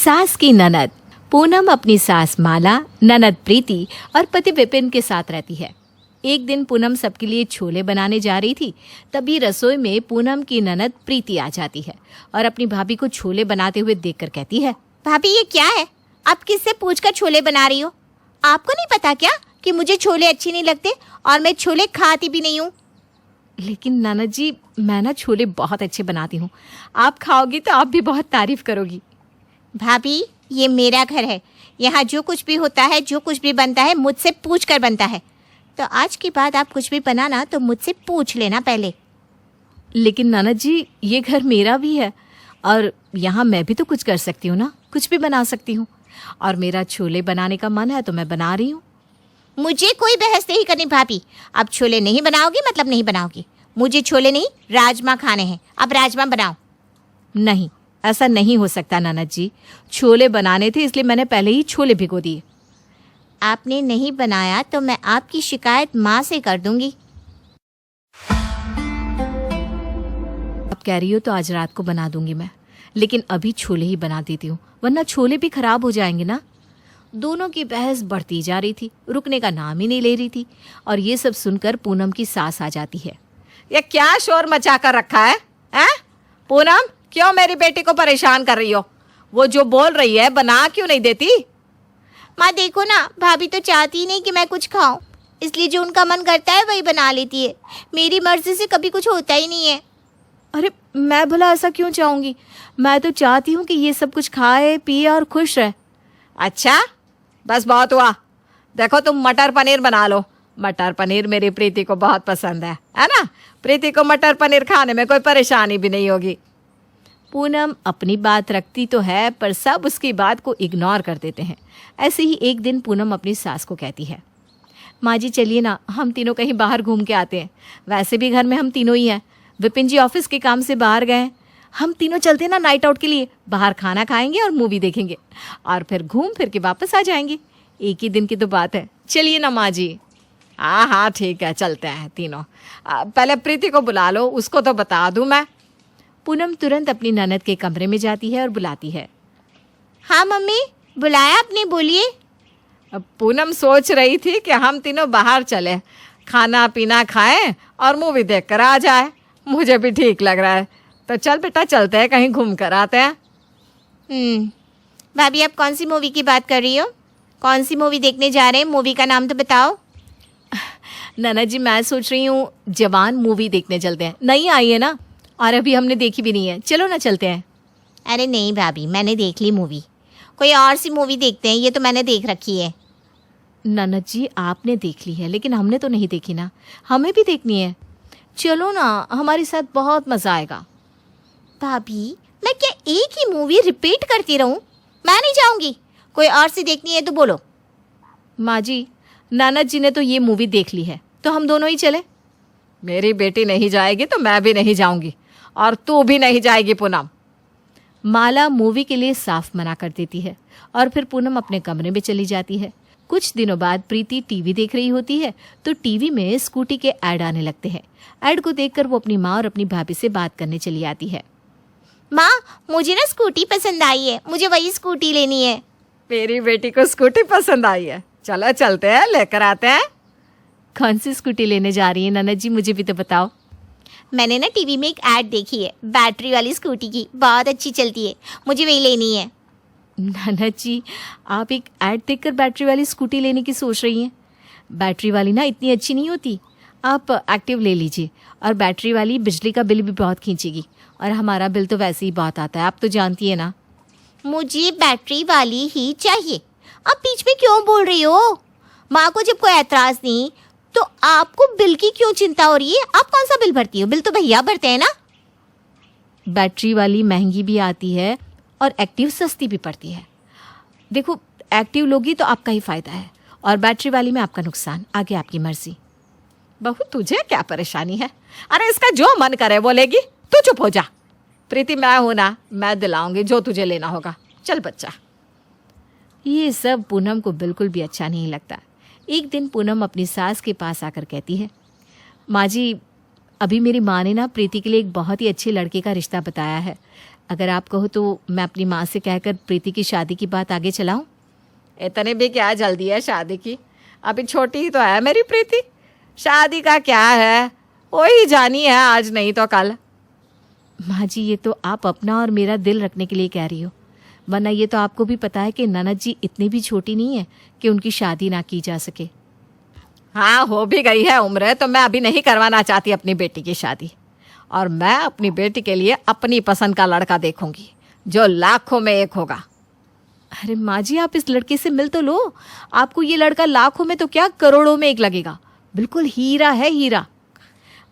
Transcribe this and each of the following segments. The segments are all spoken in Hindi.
सास की ननद। पूनम अपनी सास माला, ननद प्रीति और पति विपिन के साथ रहती है। एक दिन पूनम सबके लिए छोले बनाने जा रही थी। तभी रसोई में पूनम की ननद प्रीति आ जाती है और अपनी भाभी को छोले बनाते हुए देखकर कहती है, भाभी ये क्या है? आप किससे पूछकर छोले बना रही हो? आपको नहीं पता क्या कि मुझे छोले अच्छे नहीं लगते और मैं छोले खाती भी नहीं हूँ। लेकिन ननद जी, मैं ना छोले बहुत अच्छे बनाती हूँ। आप खाओगी तो आप भी बहुत तारीफ करोगी। भाभी ये मेरा घर है, यहाँ जो कुछ भी होता है, जो कुछ भी बनता है मुझसे पूछ कर बनता है। तो आज के बाद आप कुछ भी बनाना तो मुझसे पूछ लेना पहले। लेकिन ननद जी, ये घर मेरा भी है और यहाँ मैं भी तो कुछ कर सकती हूँ ना, कुछ भी बना सकती हूँ। और मेरा छोले बनाने का मन है तो मैं बना रही हूँ। मुझे कोई बहस नहीं करनी भाभी। आप छोले नहीं बनाओगी मतलब नहीं बनाओगी। मुझे छोले नहीं, राजमा खाने हैं। आप राजमा बनाओ। नहीं, ऐसा नहीं हो सकता ननद जी। छोले बनाने थे इसलिए मैंने पहले ही छोले भिगो दिए। आपने नहीं बनाया तो मैं आपकी शिकायत माँ से कर दूंगी। आप कह रही हो तो आज रात को बना दूंगी मैं, लेकिन अभी छोले ही बना देती हूँ, वरना छोले भी खराब हो जाएंगे ना। दोनों की बहस बढ़ती जा रही थी, रुकने का नाम ही नहीं ले रही थी। और ये सब सुनकर पूनम की सास आ जाती है। ये क्या शोर मचा कर रखा है? पूनम, क्यों मेरी बेटी को परेशान कर रही हो? वो जो बोल रही है बना क्यों नहीं देती? माँ देखो ना, भाभी तो चाहती ही नहीं कि मैं कुछ खाऊं, इसलिए जो उनका मन करता है वही बना लेती है। मेरी मर्जी से कभी कुछ होता ही नहीं है। अरे मैं भला ऐसा क्यों चाहूंगी? मैं तो चाहती हूँ कि ये सब कुछ खाए पिए और खुश रहे। अच्छा, बस बहुत हुआ। देखो तुम मटर पनीर बना लो। मटर पनीर मेरी प्रीति को बहुत पसंद है ना? प्रीति को मटर पनीर खाने में कोई परेशानी भी नहीं होगी। पूनम अपनी बात रखती तो है, पर सब उसकी बात को इग्नोर कर देते हैं। ऐसे ही एक दिन पूनम अपनी सास को कहती है, माँ जी चलिए ना, हम तीनों कहीं बाहर घूम के आते हैं। वैसे भी घर में हम तीनों ही हैं। विपिन जी ऑफिस के काम से बाहर गए हैं। हम तीनों चलते हैं ना नाइट आउट के लिए। बाहर खाना खाएंगे और मूवी देखेंगे और फिर घूम फिर के वापस आ जाएंगे। एक ही दिन की तो बात है। चलिए ना माँ जी। हाँ हाँ ठीक है, चलते हैं तीनों। पहले प्रीति को बुला लो, उसको तो बता दूं मैं। पूनम तुरंत अपनी ननद के कमरे में जाती है और बुलाती है। हाँ मम्मी, बुलाया आपने, बोलिए। पूनम सोच रही थी कि हम तीनों बाहर चले, खाना पीना खाएं और मूवी देख कर आ जाए। मुझे भी ठीक लग रहा है, तो चल बेटा चलते हैं, कहीं घूम कर आते हैं। भाभी आप कौन सी मूवी की बात कर रही हो? कौन सी मूवी देखने जा रहे हैं? मूवी का नाम तो बताओ। ननद जी मैं सोच रही हूँ जवान मूवी देखने चलते हैं। नई आई है ना, और अभी हमने देखी भी नहीं है। चलो ना चलते हैं। अरे नहीं भाभी, मैंने देख ली मूवी। कोई और सी मूवी देखते हैं, ये तो मैंने देख रखी है। ननद जी आपने देख ली है, लेकिन हमने तो नहीं देखी ना, हमें भी देखनी है। चलो ना, हमारे साथ बहुत मजा आएगा। भाभी मैं क्या एक ही मूवी रिपीट करती रहूं? मैं नहीं जाऊंगी। कोई और सी देखनी है तो बोलो। माँ जी, ननद जी ने तो ये मूवी देख ली है, तो हम दोनों ही चले। मेरी बेटी नहीं जाएगी तो मैं भी नहीं जाऊंगी, और तू भी नहीं जाएगी पूनम। माला मूवी के लिए साफ मना कर देती है और फिर पूनम अपने कमरे में चली जाती है। कुछ दिनों बाद प्रीति टीवी देख रही होती है तो टीवी में स्कूटी के ऐड आने लगते हैं। ऐड को देखकर वो अपनी माँ और अपनी भाभी से बात करने चली आती है। माँ मुझे ना स्कूटी पसंद आई है, मुझे वही स्कूटी लेनी है। मेरी बेटी को स्कूटी पसंद आई है, चलो चलते हैं, लेकर आते हैं। कौन सी स्कूटी लेने जा रही है ननद जी, मुझे भी तो बताओ। मैंने ना टीवी में एक ऐड देखी है बैटरी वाली स्कूटी की, बहुत अच्छी चलती है, मुझे वही लेनी है। ननद जी, आप एक ऐड देखकर बैटरी वाली स्कूटी लेने की सोच रही हैं? बैटरी वाली ना इतनी अच्छी नहीं होती। आप एक्टिव ले लीजिए, और बैटरी वाली बिजली का बिल भी बहुत खींचेगी, और हमारा बिल तो वैसे ही बहुत आता है, आप तो जानती है ना। मुझे बैटरी वाली ही चाहिए। आप बीच में क्यों बोल रही हो? माँ को जब कोई एतराज नहीं तो आपको बिल की क्यों चिंता हो रही है? आप कौन सा बिल भरती हो? बिल तो भैया भरते हैं ना। बैटरी वाली महंगी भी आती है और एक्टिव सस्ती भी पड़ती है। देखो, एक्टिव लोगी तो आपका ही फायदा है, और बैटरी वाली में आपका नुकसान। आगे आपकी मर्जी। बहू तुझे क्या परेशानी है? अरे इसका जो मन करे वो लेगी, तू चुप हो जा। प्रीति मैं हूं ना, मैं दिलाऊंगी जो तुझे लेना होगा। चल बच्चा। ये सब पूनम को बिल्कुल भी अच्छा नहीं लगता। एक दिन पूनम अपनी सास के पास आकर कहती है, माँ जी, अभी मेरी माँ ने ना प्रीति के लिए एक बहुत ही अच्छे लड़के का रिश्ता बताया है। अगर आप कहो तो मैं अपनी माँ से कहकर प्रीति की शादी की बात आगे चलाऊं? इतने भी क्या जल्दी है शादी की? अभी छोटी ही तो है मेरी प्रीति। शादी का क्या है, वही जानी है आज नहीं तो कल। माँ जी, ये तो आप अपना और मेरा दिल रखने के लिए कह रही हो, वरना ये तो आपको भी पता है कि ननद जी इतनी भी छोटी नहीं है कि उनकी शादी ना की जा सके। हाँ, हो भी गई है उम्र, तो मैं अभी नहीं करवाना चाहती अपनी बेटी की शादी। और मैं अपनी बेटी के लिए अपनी पसंद का लड़का देखूंगी जो लाखों में एक होगा। अरे माँ जी, आप इस लड़के से मिल तो लो। आपको ये लड़का लाखों में तो क्या करोड़ों में एक लगेगा। बिल्कुल हीरा है, हीरा।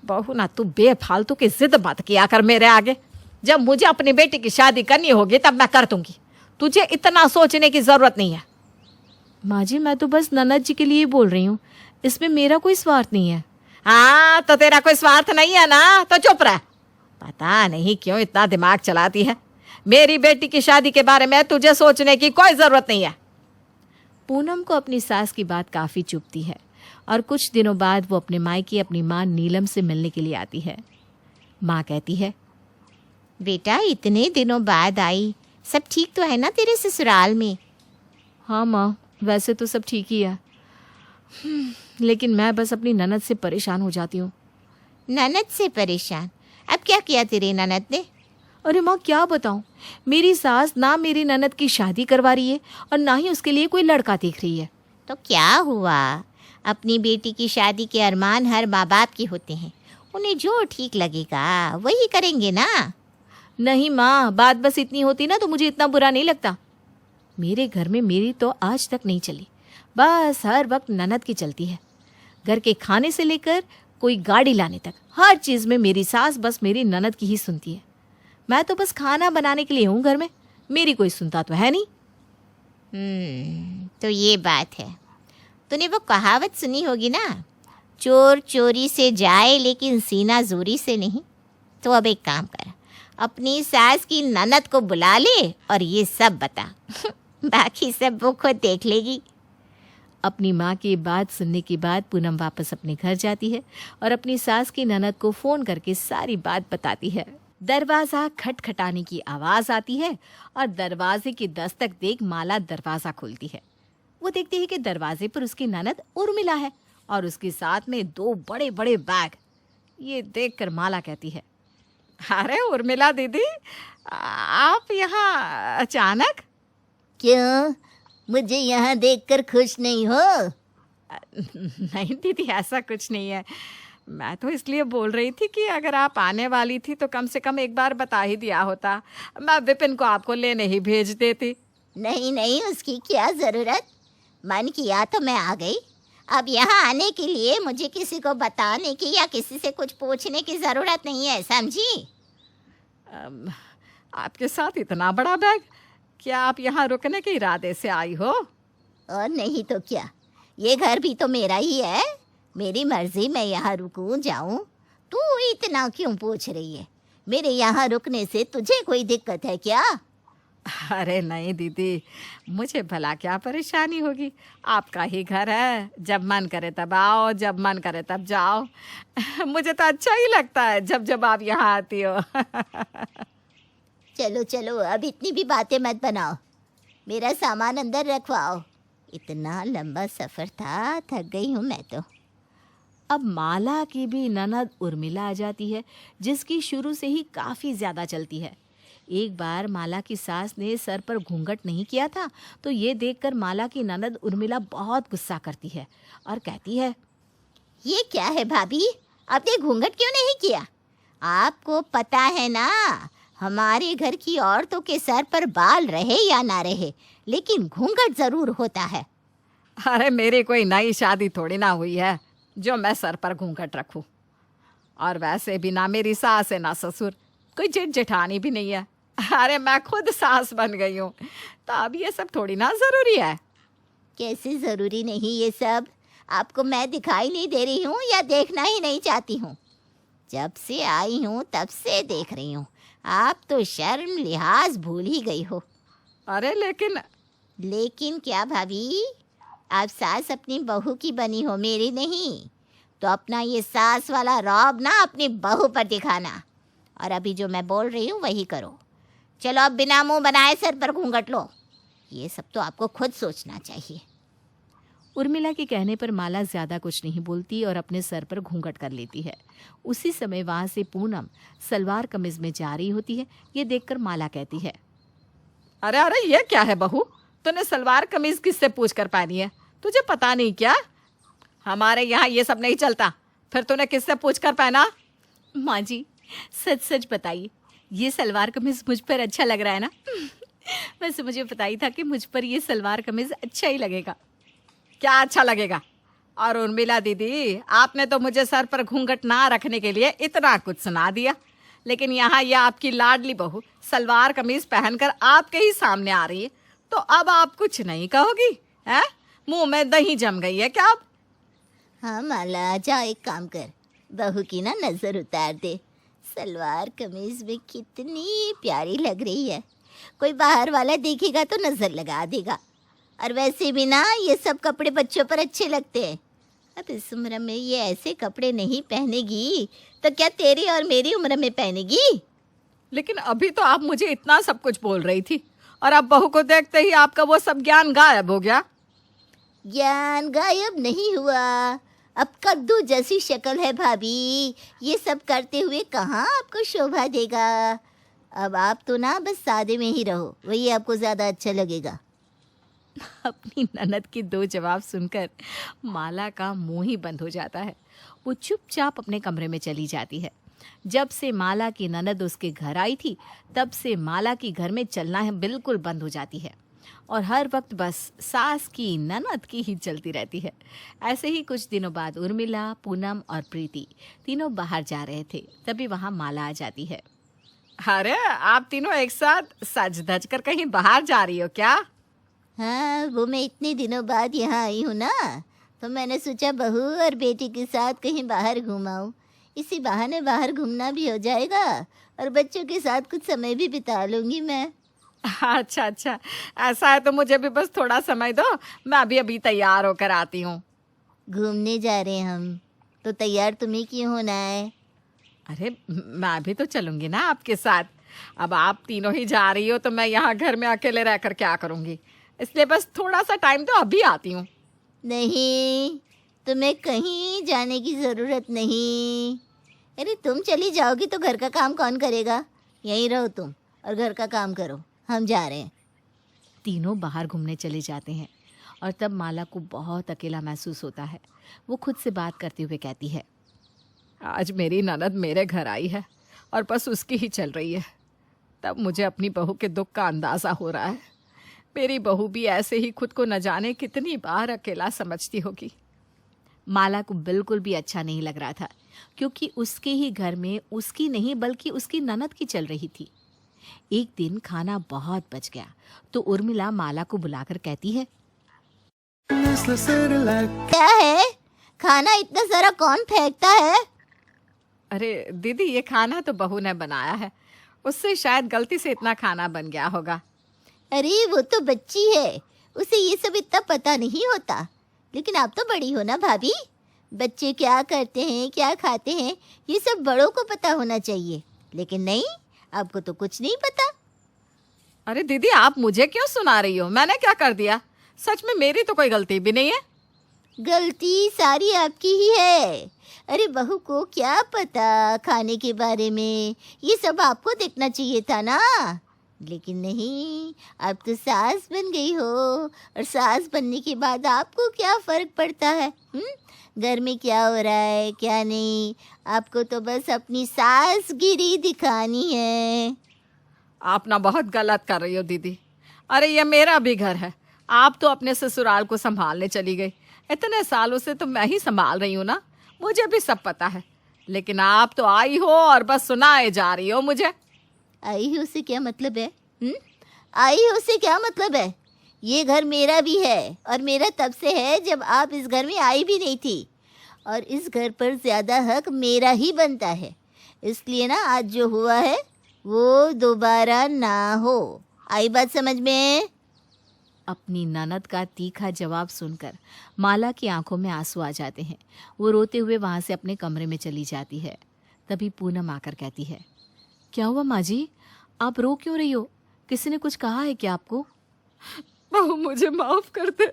बहू ना, तू बेफालतू की जिद मत किया कर मेरे आगे। जब मुझे अपनी बेटी की शादी करनी होगी तब मैं कर दूंगी। तुझे इतना सोचने की जरूरत नहीं है। माँ जी, मैं तो बस ननद जी के लिए बोल रही हूँ, इसमें मेरा कोई स्वार्थ नहीं है। हाँ, तो तेरा कोई स्वार्थ नहीं है ना, तो चुप रह। पता नहीं क्यों इतना दिमाग चलाती है। मेरी बेटी की शादी के बारे में तुझे सोचने की कोई जरूरत नहीं है। पूनम को अपनी सास की बात काफ़ी चुभती है और कुछ दिनों बाद वो अपने मायके अपनी माँ नीलम से मिलने के लिए आती है। माँ कहती है, बेटा इतने दिनों बाद आई, सब ठीक तो है ना तेरे ससुराल में? हाँ माँ, वैसे तो सब ठीक ही है, लेकिन मैं बस अपनी ननद से परेशान हो जाती हूँ। ननद से परेशान? अब क्या किया तेरे ननद ने? अरे माँ, क्या बताऊँ, मेरी सास ना मेरी ननद की शादी करवा रही है और ना ही उसके लिए कोई लड़का देख रही है। तो क्या हुआ? अपनी बेटी की शादी के अरमान हर माँ बाप के होते हैं। उन्हें जो ठीक लगेगा वही करेंगे ना। नहीं माँ, बात बस इतनी होती ना तो मुझे इतना बुरा नहीं लगता। मेरे घर में मेरी तो आज तक नहीं चली, बस हर वक्त ननद की चलती है। घर के खाने से लेकर कोई गाड़ी लाने तक हर चीज़ में मेरी सास बस मेरी ननद की ही सुनती है। मैं तो बस खाना बनाने के लिए हूँ घर में, मेरी कोई सुनता तो है नहीं। तो ये बात है। तूने वो कहावत सुनी होगी ना, चोर चोरी से जाए लेकिन सीना जोरी से नहीं। तो अब एक काम कर, अपनी सास की ननद को बुला ले और ये सब बता। बाकी सब वो खुद देख लेगी। अपनी माँ की बात सुनने के बाद पूनम वापस अपने घर जाती है और अपनी सास की ननद को फ़ोन करके सारी बात बताती है। दरवाज़ा खटखटाने की आवाज़ आती है और दरवाजे की दस्तक देख माला दरवाज़ा खोलती है। वो देखती है कि दरवाजे पर उसकी ननद उर्मिला है और उसके साथ में 2 बड़े बड़े बैग। ये देखकर माला कहती है, अरे उर्मिला दीदी, आप यहाँ अचानक? क्यों, मुझे यहाँ देखकर खुश नहीं हो? नहीं दीदी, ऐसा कुछ नहीं है। मैं तो इसलिए बोल रही थी कि अगर आप आने वाली थी तो कम से कम एक बार बता ही दिया होता। मैं विपिन को आपको लेने ही भेज देती। नहीं नहीं, उसकी क्या ज़रूरत। मन किया तो मैं आ गई। अब यहाँ आने के लिए मुझे किसी को बताने की या किसी से कुछ पूछने की ज़रूरत नहीं है, समझी? आपके साथ इतना बड़ा बैग, क्या आप यहाँ रुकने के इरादे से आई हो? और नहीं तो क्या, ये घर भी तो मेरा ही है। मेरी मर्जी मैं यहाँ रुकूं जाऊं। तू इतना क्यों पूछ रही है? मेरे यहाँ रुकने से तुझे कोई दिक्कत है क्या? अरे नहीं दीदी, मुझे भला क्या परेशानी होगी। आपका ही घर है, जब मन करे तब आओ, जब मन करे तब जाओ। मुझे तो अच्छा ही लगता है जब जब आप यहाँ आती हो। चलो चलो, अब इतनी भी बातें मत बनाओ। मेरा सामान अंदर रखवाओ। इतना लंबा सफ़र था, थक गई हूँ मैं तो। अब माला की भी ननद उर्मिला आ जाती है, जिसकी शुरू से ही काफ़ी ज़्यादा चलती है। एक बार माला की सास ने सर पर घूंघट नहीं किया था तो ये देखकर माला की ननद उर्मिला बहुत गुस्सा करती है और कहती है, ये क्या है भाभी, आपने घूंघट क्यों नहीं किया? आपको पता है ना, हमारे घर की औरतों के सर पर बाल रहे या ना रहे, लेकिन घूंघट ज़रूर होता है। अरे मेरी कोई नई शादी थोड़ी ना हुई है जो मैं सर पर घूंघट रखूं। और वैसे भी ना मेरी सास है ना ससुर, कोई जेठ जेठानी भी नहीं है। अरे मैं खुद सास बन गई हूँ, तो अब ये सब थोड़ी ना ज़रूरी है। कैसे ज़रूरी नहीं ये सब? आपको मैं दिखाई नहीं दे रही हूँ या देखना ही नहीं चाहती हूँ? जब से आई हूँ तब से देख रही हूँ। आप तो शर्म लिहाज भूल ही गई हो। अरे लेकिन क्या भाभी? आप सास अपनी बहू की बनी हो, मेरी नहीं। तो अपना ये सास वाला रौब ना अपनी बहू पर दिखाना, और अभी जो मैं बोल रही हूँ वही करो। चलो अब बिना मुंह बनाए सर पर घूंघट लो। ये सब तो आपको खुद सोचना चाहिए। उर्मिला के कहने पर माला ज्यादा कुछ नहीं बोलती और अपने सर पर घूंघट कर लेती है। उसी समय वहां से पूनम सलवार कमीज में जा रही होती है। ये देखकर माला कहती है, अरे अरे ये क्या है बहू, तूने सलवार कमीज किससे पूछ कर पहनी है? तुझे पता नहीं क्या? हमारे यहाँ ये सब नहीं चलता। फिर तूने किससे पूछ कर पहना? माँ जी सच सच बताइए, ये सलवार कमीज मुझ पर अच्छा लग रहा है ना? वैसे मुझे पता ही था कि मुझ पर ये सलवार कमीज अच्छा ही लगेगा। क्या अच्छा लगेगा? और उर्मिला दीदी, आपने तो मुझे सर पर घूंघट ना रखने के लिए इतना कुछ सुना दिया, लेकिन यहाँ ये आपकी लाडली बहू सलवार कमीज पहनकर आपके ही सामने आ रही है, तो अब आप कुछ नहीं कहोगी? हैं? मुंह में दही जम गई है क्या अब? हाँ माला, जा एक काम कर, बहू की ना नजर उतार दे। सलवार कमीज में कितनी प्यारी लग रही है। कोई बाहर वाला देखेगा तो नजर लगा देगा। और वैसे भी ना ये सब कपड़े बच्चों पर अच्छे लगते हैं। अब इस उम्र में ये ऐसे कपड़े नहीं पहनेगी तो क्या तेरी और मेरी उम्र में पहनेगी? लेकिन अभी तो आप मुझे इतना सब कुछ बोल रही थी, और अब बहू को देखते ही आपका वो सब ज्ञान गायब हो गया। ज्ञान गायब नहीं हुआ, अब कद्दू जैसी शक्ल है भाभी। ये सब करते हुए कहाँ आपको शोभा देगा। अब आप तो ना बस सादे में ही रहो, वही आपको ज़्यादा अच्छा लगेगा। अपनी ननद के दो जवाब सुनकर माला का मुंह ही बंद हो जाता है। वो चुपचाप अपने कमरे में चली जाती है। जब से माला की ननद उसके घर आई थी, तब से माला की घर में चलना है बिल्कुल बंद हो जाती है और हर वक्त बस सास की ननद की ही चलती रहती है। ऐसे ही कुछ दिनों बाद उर्मिला, पूनम और प्रीति तीनों बाहर जा रहे थे। तभी वहाँ माला आ जाती है। अरे आप तीनों एक साथ सज धज कर कहीं बाहर जा रही हो क्या? हाँ, वो मैं इतने दिनों बाद यहाँ आई हूँ ना, तो मैंने सोचा बहू और बेटी के साथ कहीं बाहर घुमाऊँ। इसी बहाने बाहर घूमना भी हो जाएगा और बच्चों के साथ कुछ समय भी बिता लूँगी मैं। अच्छा अच्छा, ऐसा है तो मुझे भी बस थोड़ा समय दो, मैं अभी तैयार होकर आती हूँ। घूमने जा रहे हैं हम, तो तैयार तुम्हें क्यों होना है? अरे मैं भी तो चलूँगी ना आपके साथ। अब आप तीनों ही जा रही हो तो मैं यहाँ घर में अकेले रहकर क्या करूँगी, इसलिए बस थोड़ा सा टाइम तो अभी आती हूँ। नहीं, तुम्हें कहीं जाने की ज़रूरत नहीं। अरे तुम चली जाओगी तो घर का काम कौन करेगा? यहीं रहो तुम और घर का काम करो, हम जा रहे हैं। तीनों बाहर घूमने चले जाते हैं और तब माला को बहुत अकेला महसूस होता है। वो खुद से बात करते हुए कहती है, आज मेरी ननद मेरे घर आई है और बस उसकी ही चल रही है। तब मुझे अपनी बहू के दुख का अंदाज़ा हो रहा है। मेरी बहू भी ऐसे ही खुद को न जाने कितनी बार अकेला समझती होगी। माला को बिल्कुल भी अच्छा नहीं लग रहा था, क्योंकि उसके ही घर में उसकी नहीं बल्कि उसकी ननद की चल रही थी। एक दिन खाना बहुत बच गया तो उर्मिला माला को बुलाकर कहती है, क्या है? खाना इतना सारा कौन फेंकता है? अरे दीदी, ये खाना तो बहू ने बनाया है, उससे शायद गलती से इतना खाना बन गया होगा। अरे वो तो बच्ची है, उसे ये सब इतना पता नहीं होता। लेकिन आप तो बड़ी हो ना भाभी, बच्चे क्या करते हैं, क्या खाते हैं, ये सब बड़ों को पता होना चाहिए। लेकिन नहीं, आपको तो कुछ नहीं पता। अरे दीदी, आप मुझे क्यों सुना रही हो? मैंने क्या कर दिया? सच में मेरी तो कोई गलती भी नहीं है। गलती सारी आपकी ही है। अरे बहू को क्या पता खाने के बारे में, ये सब आपको देखना चाहिए था ना। लेकिन नहीं, आप तो सास बन गई हो, और सास बनने के बाद आपको क्या फ़र्क पड़ता है? घर में क्या हो रहा है क्या नहीं, आपको तो बस अपनी सासगिरी दिखानी है। आप ना बहुत गलत कर रही हो दीदी। अरे ये मेरा भी घर है, आप तो अपने ससुराल को संभालने चली गई। इतने सालों से तो मैं ही संभाल रही हूँ ना, मुझे भी सब पता है। लेकिन आप तो आई हो और बस सुनाए जा रही हो मुझे। आई हो से क्या मतलब है? आई हो से क्या मतलब है? ये घर मेरा भी है, और मेरा तब से है जब आप इस घर में आई भी नहीं थी, और इस घर पर ज़्यादा हक मेरा ही बनता है। इसलिए ना आज जो हुआ है वो दोबारा ना हो। आई बात समझ में? अपनी ननद का तीखा जवाब सुनकर माला की आंखों में आंसू आ जाते हैं। वो रोते हुए वहाँ से अपने कमरे में चली जाती है। तभी पूनम आकर कहती है, क्या हुआ माँ जी, आप रो क्यों रही हो? किसी ने कुछ कहा है क्या आपको? बहू मुझे माफ कर दे,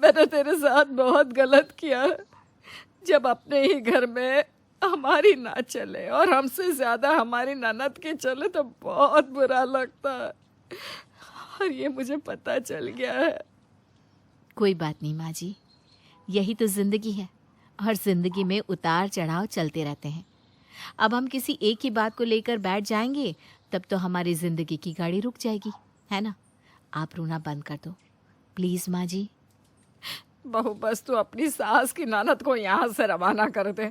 मैंने तेरे साथ बहुत गलत किया है। जब अपने ही घर में हमारी ना चले और हमसे ज्यादा हमारी ननद के चले तो बहुत बुरा लगता है, और ये मुझे पता चल गया है। कोई बात नहीं माँ जी, यही तो जिंदगी है और जिंदगी में उतार चढ़ाव चलते रहते हैं। अब हम किसी एक ही बात को लेकर बैठ जाएंगे तब तो हमारी जिंदगी की गाड़ी रुक जाएगी, है ना? आप रोना बंद कर दो प्लीज माँ जी। बहू बस तू अपनी सास की ननद को यहाँ से रवाना कर दे,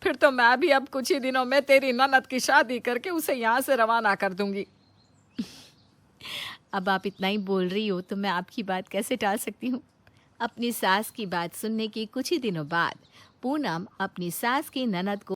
फिर तो मैं भी अब कुछ ही दिनों में तेरी ननद की शादी करके उसे यहाँ से रवाना कर दूंगी। अब आप इतना ही बोल रही हो तो मैं आपकी बात कैसे टाल सकती हूँ। अपनी सास की बात सुनने के कुछ ही दिनों बाद पूनम अपनी सास की ननद को